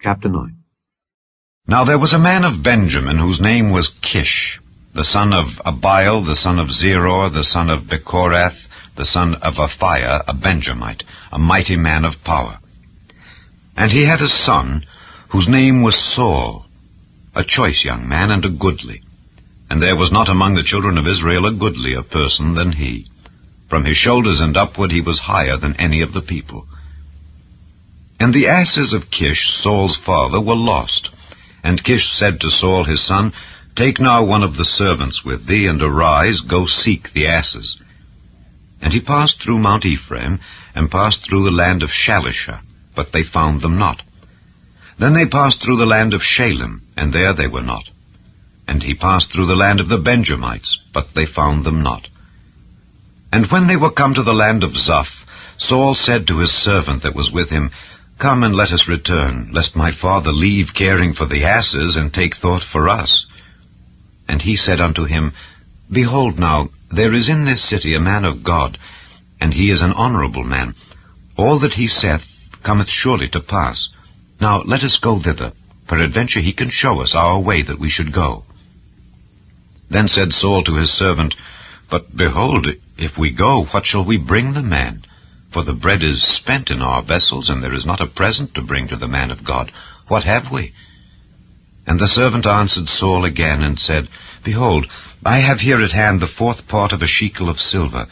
Chapter 9. Now there was a man of Benjamin whose name was Kish, the son of Abiel, the son of Zeror, the son of Bechorath, the son of Aphiah, a Benjamite, a mighty man of power. And he had a son whose name was Saul, a choice young man and a goodly. And there was not among the children of Israel a goodlier person than he. From his shoulders and upward he was higher than any of the people. And the asses of Kish, Saul's father, were lost. And Kish said to Saul his son, Take now one of the servants with thee, and arise, go seek the asses. And he passed through Mount Ephraim, and passed through the land of Shalisha, but they found them not. Then they passed through the land of Shalem, and there they were not. And he passed through the land of the Benjamites, but they found them not. And when they were come to the land of Zuph, Saul said to his servant that was with him, Come and let us return, lest my father leave caring for the asses, and take thought for us. And he said unto him, Behold now, there is in this city a man of God, and he is an honorable man. All that he saith cometh surely to pass. Now let us go thither. Peradventure he can show us our way that we should go. Then said Saul to his servant, But behold, if we go, what shall we bring the man? For the bread is spent in our vessels, and there is not a present to bring to the man of God. What have we? And the servant answered Saul again, and said, Behold, I have here at hand the 4th part of a shekel of silver.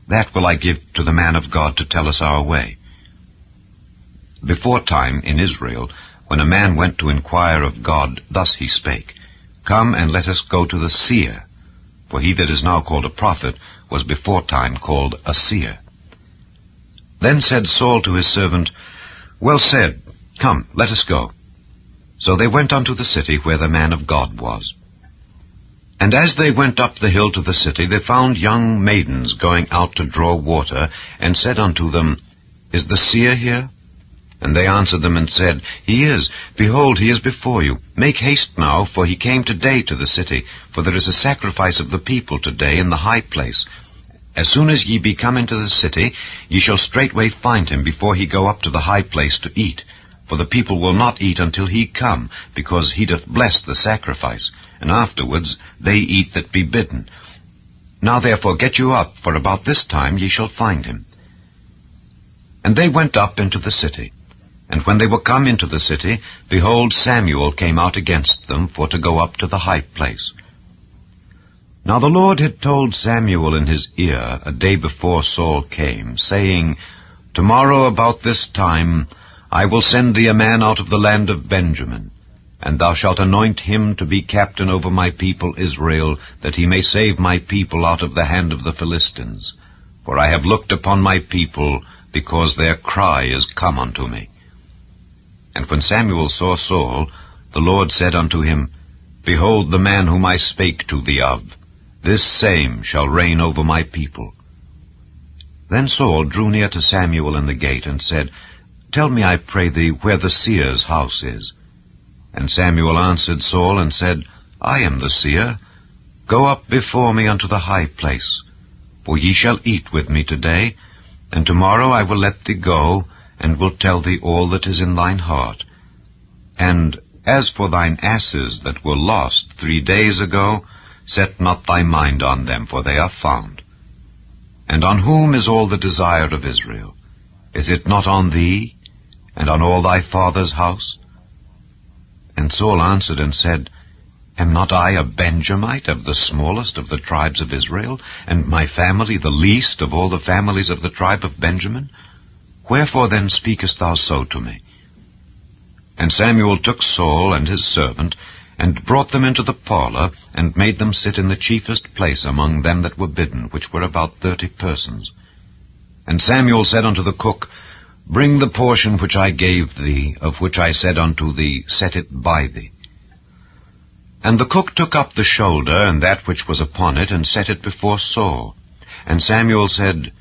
That will I give to the man of God to tell us our way. Beforetime in Israel, when a man went to inquire of God, thus he spake, Come and let us go to the seer. For he that is now called a prophet was beforetime called a seer. Then said Saul to his servant, Well said, come, let us go. So they went unto the city where the man of God was. And as they went up the hill to the city, they found young maidens going out to draw water, and said unto them, Is the seer here? And they answered them and said, He is. Behold, he is before you. Make haste now, for he came today to the city, for there is a sacrifice of the people today in the high place. As soon as ye be come into the city, ye shall straightway find him before he go up to the high place to eat. For the people will not eat until he come, because he doth bless the sacrifice, and afterwards they eat that be bidden. Now therefore get you up, for about this time ye shall find him. And they went up into the city. And when they were come into the city, behold, Samuel came out against them for to go up to the high place. Now the Lord had told Samuel in his ear a day before Saul came, saying, Tomorrow about this time I will send thee a man out of the land of Benjamin, and thou shalt anoint him to be captain over my people Israel, that he may save my people out of the hand of the Philistines. For I have looked upon my people, because their cry is come unto me. And when Samuel saw Saul, the Lord said unto him, Behold the man whom I spake to thee of. This same shall reign over my people. Then Saul drew near to Samuel in the gate, and said, Tell me, I pray thee, where the seer's house is. And Samuel answered Saul, and said, I am the seer. Go up before me unto the high place. For ye shall eat with me today, and tomorrow I will let thee go, and will tell thee all that is in thine heart. And as for thine asses that were lost 3 days ago, set not thy mind on them, for they are found. And on whom is all the desire of Israel? Is it not on thee, and on all thy father's house? And Saul answered and said, Am not I a Benjamite, of the smallest of the tribes of Israel, and my family the least of all the families of the tribe of Benjamin? Wherefore then speakest thou so to me? And Samuel took Saul and his servant, and brought them into the parlor, and made them sit in the chiefest place among them that were bidden, which were about 30 persons. And Samuel said unto the cook, Bring the portion which I gave thee, of which I said unto thee, Set it by thee. And the cook took up the shoulder, and that which was upon it, and set it before Saul. And Samuel said,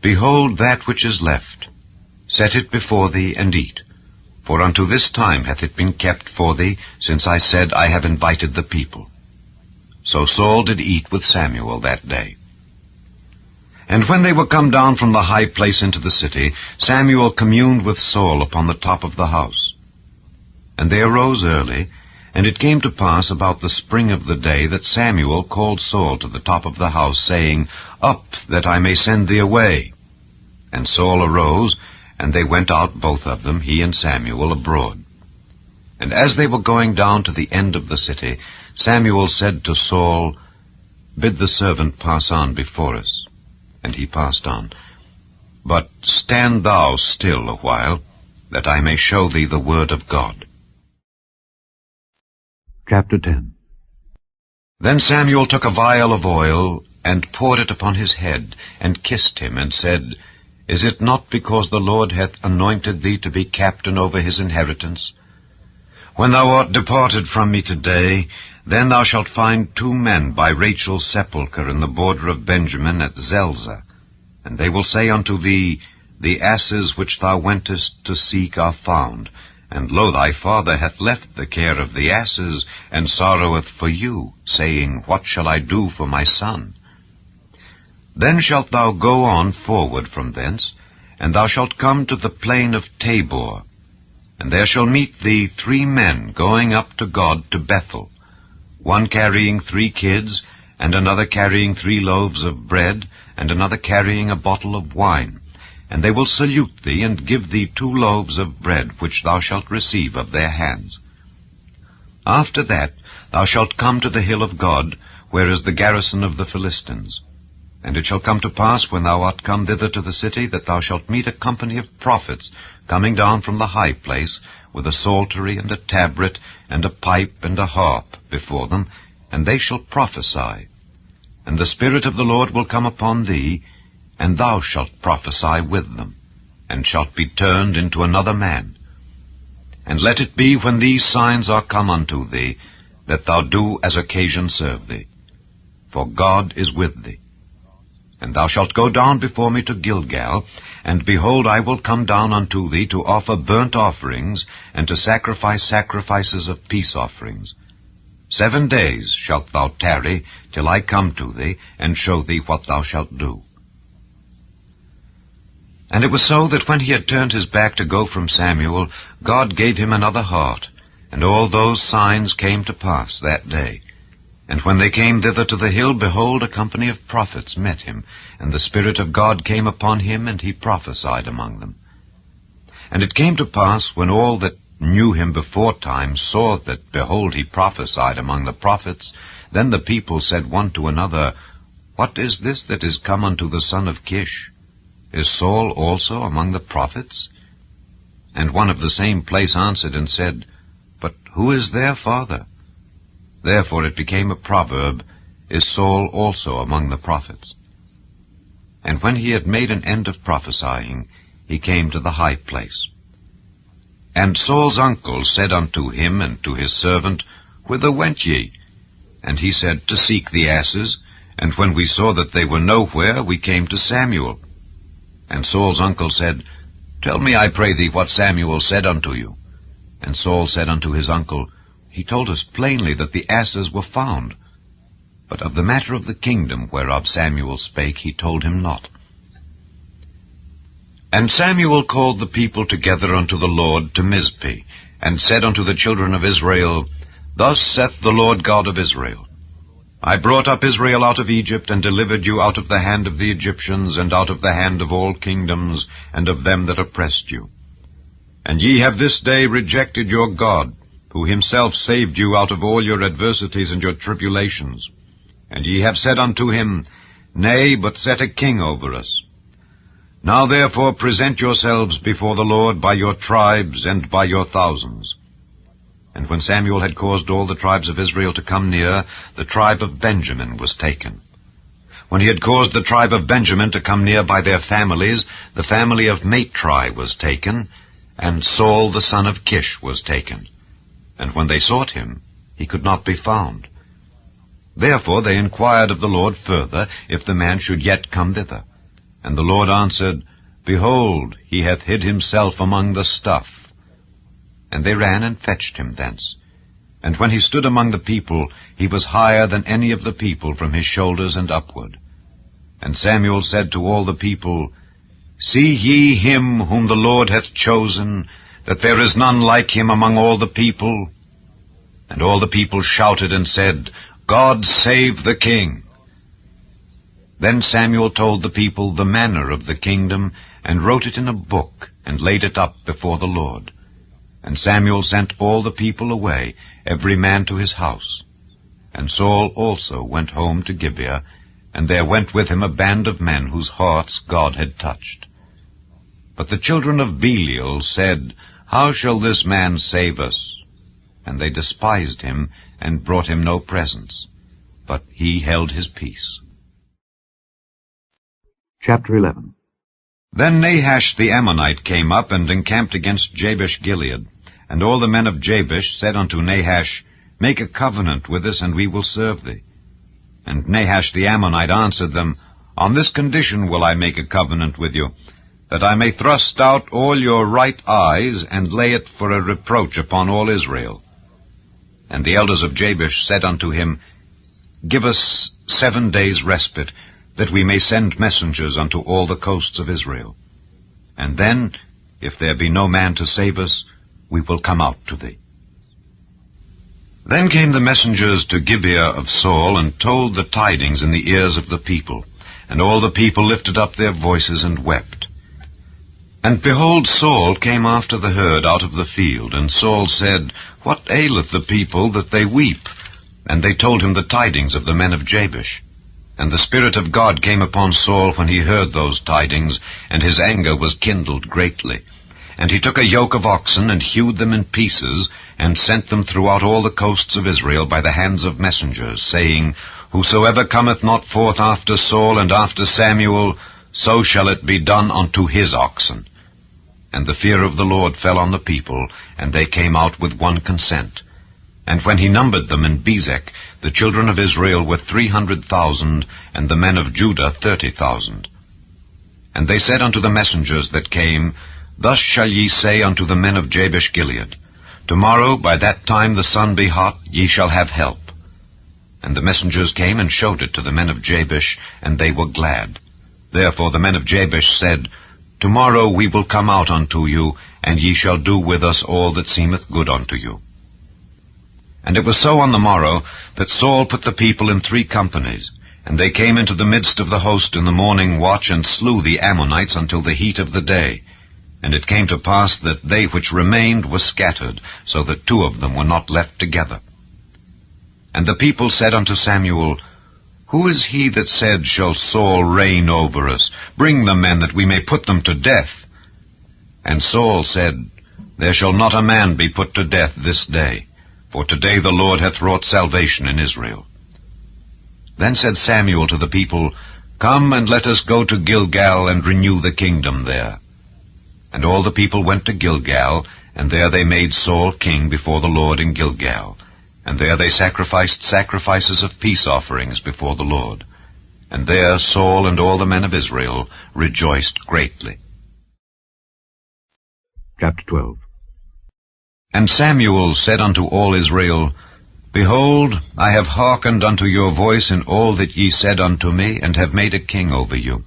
Behold that which is left. Set it before thee, and eat. For unto this time hath it been kept for thee, since I said, I have invited the people. So Saul did eat with Samuel that day. And when they were come down from the high place into the city, Samuel communed with Saul upon the top of the house. And they arose early, and it came to pass about the spring of the day that Samuel called Saul to the top of the house, saying, Up, that I may send thee away. And Saul arose, and they went out both of them, he and Samuel, abroad. And as they were going down to the end of the city, Samuel said to Saul, Bid the servant pass on before us. And he passed on. But stand thou still a while, that I may show thee the word of God. Chapter 10. Then Samuel took a vial of oil, and poured it upon his head, and kissed him, and said, Is it not because the Lord hath anointed thee to be captain over his inheritance? When thou art departed from me today, then thou shalt find 2 men by Rachel's sepulchre in the border of Benjamin at Zelzah. And they will say unto thee, The asses which thou wentest to seek are found, and lo, thy father hath left the care of the asses, and sorroweth for you, saying, What shall I do for my son? Then shalt thou go on forward from thence, and thou shalt come to the plain of Tabor. And there shall meet thee 3 men going up to God to Bethel, one carrying 3 kids, and another carrying 3 loaves of bread, and another carrying a bottle of wine. And they will salute thee, and give thee 2 loaves of bread, which thou shalt receive of their hands. After that thou shalt come to the hill of God, where is the garrison of the Philistines. And it shall come to pass, when thou art come thither to the city, that thou shalt meet a company of prophets coming down from the high place, with a psaltery and a tabret, and a pipe and a harp before them, and they shall prophesy. And the Spirit of the Lord will come upon thee, and thou shalt prophesy with them, and shalt be turned into another man. And let it be, when these signs are come unto thee, that thou do as occasion serve thee. For God is with thee. And thou shalt go down before me to Gilgal, and behold, I will come down unto thee to offer burnt offerings, and to sacrifice sacrifices of peace offerings. 7 days shalt thou tarry, till I come to thee, and show thee what thou shalt do. And it was so that when he had turned his back to go from Samuel, God gave him another heart, and all those signs came to pass that day. And when they came thither to the hill, behold, a company of prophets met him, and the Spirit of God came upon him, and he prophesied among them. And it came to pass, when all that knew him beforetime saw that, behold, he prophesied among the prophets, then the people said one to another, What is this that is come unto the son of Kish? Is Saul also among the prophets? And one of the same place answered and said, But who is their father? Therefore it became a proverb, Is Saul also among the prophets? And when he had made an end of prophesying, he came to the high place. And Saul's uncle said unto him and to his servant, Whither went ye? And he said, To seek the asses. And when we saw that they were nowhere, we came to Samuel. And Saul's uncle said, Tell me, I pray thee, what Samuel said unto you. And Saul said unto his uncle, He told us plainly that the asses were found. But of the matter of the kingdom whereof Samuel spake, he told him not. And Samuel called the people together unto the Lord to Mizpeh, and said unto the children of Israel, Thus saith the Lord God of Israel, I brought up Israel out of Egypt, and delivered you out of the hand of the Egyptians, and out of the hand of all kingdoms, and of them that oppressed you. And ye have this day rejected your God, who himself saved you out of all your adversities and your tribulations. And ye have said unto him, Nay, but set a king over us. Now therefore present yourselves before the Lord by your tribes and by your thousands. And when Samuel had caused all the tribes of Israel to come near, the tribe of Benjamin was taken. When he had caused the tribe of Benjamin to come near by their families, the family of Matri was taken, and Saul the son of Kish was taken. And when they sought him, he could not be found. Therefore they inquired of the Lord further, if the man should yet come thither. And the Lord answered, Behold, he hath hid himself among the stuff. And they ran and fetched him thence. And when he stood among the people, he was higher than any of the people from his shoulders and upward. And Samuel said to all the people, See ye him whom the Lord hath chosen, that there is none like him among all the people? And all the people shouted and said, God save the king. Then Samuel told the people the manner of the kingdom, and wrote it in a book, and laid it up before the Lord. And Samuel sent all the people away, every man to his house. And Saul also went home to Gibeah, and there went with him a band of men whose hearts God had touched. But the children of Belial said, How shall this man save us? And they despised him, and brought him no presents. But he held his peace. Chapter 11. Then Nahash the Ammonite came up and encamped against Jabesh-Gilead. And all the men of Jabesh said unto Nahash, Make a covenant with us, and we will serve thee. And Nahash the Ammonite answered them, On this condition will I make a covenant with you, that I may thrust out all your right eyes, and lay it for a reproach upon all Israel. And the elders of Jabesh said unto him, Give us 7 days' respite, that we may send messengers unto all the coasts of Israel. And then, if there be no man to save us, we will come out to thee. Then came the messengers to Gibeah of Saul, and told the tidings in the ears of the people. And all the people lifted up their voices and wept. And behold, Saul came after the herd out of the field. And Saul said, What aileth the people that they weep? And they told him the tidings of the men of Jabesh. And the Spirit of God came upon Saul when he heard those tidings, and his anger was kindled greatly. And he took a yoke of oxen, and hewed them in pieces, and sent them throughout all the coasts of Israel by the hands of messengers, saying, Whosoever cometh not forth after Saul and after Samuel, so shall it be done unto his oxen. And the fear of the Lord fell on the people, and they came out with one consent. And when he numbered them in Bezek, the children of Israel were 300,000, and the men of Judah 30,000. And they said unto the messengers that came, Thus shall ye say unto the men of Jabesh-Gilead, Tomorrow by that time the sun be hot, ye shall have help. And the messengers came and showed it to the men of Jabesh, and they were glad. Therefore the men of Jabesh said, Tomorrow we will come out unto you, and ye shall do with us all that seemeth good unto you. And it was so on the morrow that Saul put the people in 3 companies, and they came into the midst of the host in the morning watch, and slew the Ammonites until the heat of the day. And it came to pass that they which remained were scattered, so that 2 of them were not left together. And the people said unto Samuel, Who is he that said, Shall Saul reign over us? Bring the men, that we may put them to death. And Saul said, There shall not a man be put to death this day, for today the Lord hath wrought salvation in Israel. Then said Samuel to the people, Come and let us go to Gilgal, and renew the kingdom there. And all the people went to Gilgal, and there they made Saul king before the Lord in Gilgal. And there they sacrificed sacrifices of peace offerings before the Lord. And there Saul and all the men of Israel rejoiced greatly. Chapter 12. And Samuel said unto all Israel, Behold, I have hearkened unto your voice in all that ye said unto me, and have made a king over you.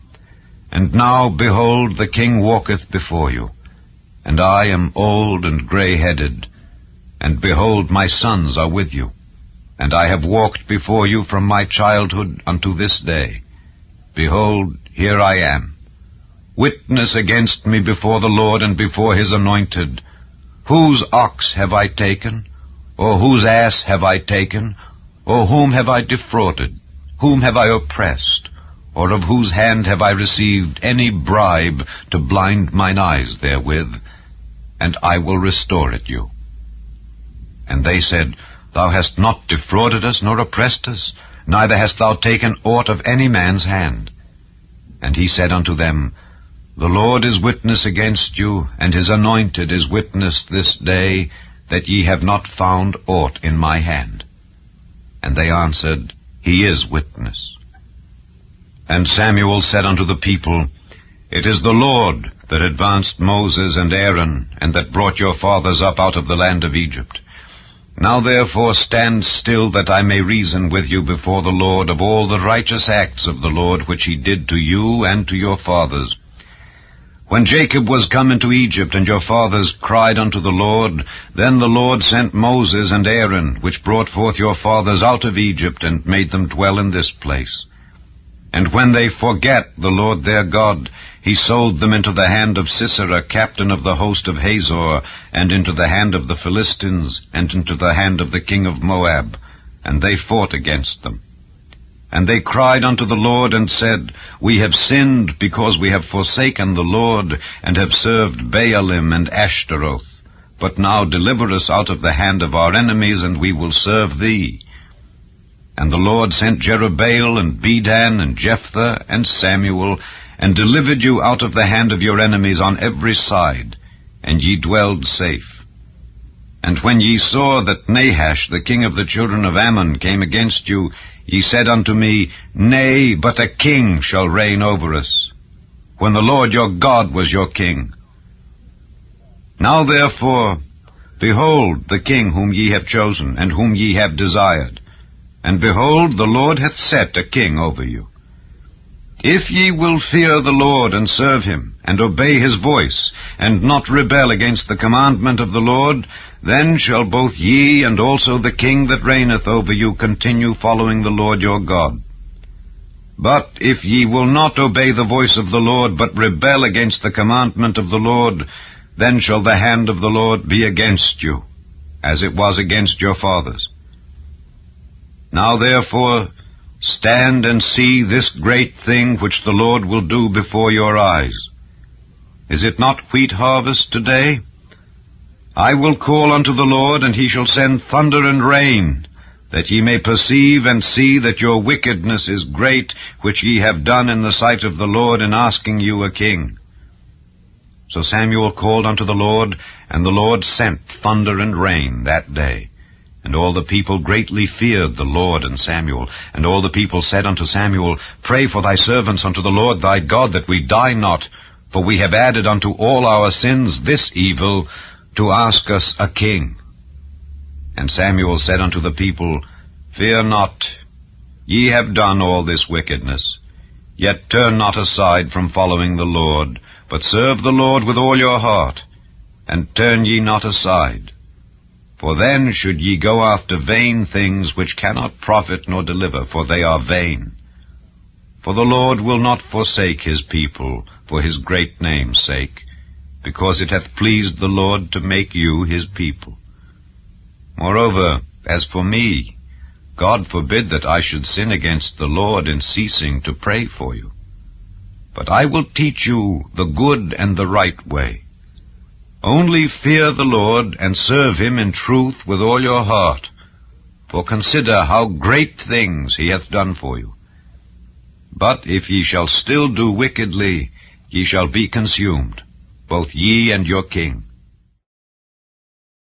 And now, behold, the king walketh before you, and I am old and grey-headed, and behold, my sons are with you, and I have walked before you from my childhood unto this day. Behold, here I am. Witness against me before the Lord and before his anointed. Whose ox have I taken? Or whose ass have I taken? Or whom have I defrauded? Whom have I oppressed? Or of whose hand have I received any bribe to blind mine eyes therewith? And I will restore it you. And they said, Thou hast not defrauded us, nor oppressed us, neither hast thou taken aught of any man's hand. And he said unto them, The Lord is witness against you, and his anointed is witness this day, that ye have not found aught in my hand. And they answered, He is witness. And Samuel said unto the people, It is the Lord that advanced Moses and Aaron, and that brought your fathers up out of the land of Egypt. Now therefore stand still, that I may reason with you before the Lord of all the righteous acts of the Lord which he did to you and to your fathers. When Jacob was come into Egypt, and your fathers cried unto the Lord, then the Lord sent Moses and Aaron, which brought forth your fathers out of Egypt, and made them dwell in this place. And when they forgat the Lord their God, he sold them into the hand of Sisera, captain of the host of Hazor, and into the hand of the Philistines, and into the hand of the king of Moab, and they fought against them. And they cried unto the Lord, and said, We have sinned, because we have forsaken the Lord, and have served Baalim and Ashtaroth. But now deliver us out of the hand of our enemies, and we will serve thee. And the Lord sent Jerubbaal, and Bedan, and Jephthah, and Samuel, and delivered you out of the hand of your enemies on every side, and ye dwelled safe. And when ye saw that Nahash, the king of the children of Ammon, came against you, ye said unto me, Nay, but a king shall reign over us, when the Lord your God was your king. Now therefore, behold the king whom ye have chosen, and whom ye have desired. And behold, the Lord hath set a king over you. If ye will fear the Lord, and serve him, and obey his voice, and not rebel against the commandment of the Lord, then shall both ye and also the king that reigneth over you continue following the Lord your God. But if ye will not obey the voice of the Lord, but rebel against the commandment of the Lord, then shall the hand of the Lord be against you, as it was against your fathers. Now therefore, stand and see this great thing which the Lord will do before your eyes. Is it not wheat harvest today? I will call unto the Lord, and he shall send thunder and rain, that ye may perceive and see that your wickedness is great, which ye have done in the sight of the Lord in asking you a king. So Samuel called unto the Lord, and the Lord sent thunder and rain that day. And all the people greatly feared the Lord and Samuel. And all the people said unto Samuel, Pray for thy servants unto the Lord thy God, that we die not, for we have added unto all our sins this evil, to ask us a king. And Samuel said unto the people, Fear not, ye have done all this wickedness. Yet turn not aside from following the Lord, but serve the Lord with all your heart, and turn ye not aside. For then should ye go after vain things which cannot profit nor deliver, for they are vain. For the Lord will not forsake his people for his great name's sake, because it hath pleased the Lord to make you his people. Moreover, as for me, God forbid that I should sin against the Lord in ceasing to pray for you. But I will teach you the good and the right way. Only fear the Lord, and serve him in truth with all your heart. For consider how great things he hath done for you. But if ye shall still do wickedly, ye shall be consumed, both ye and your king.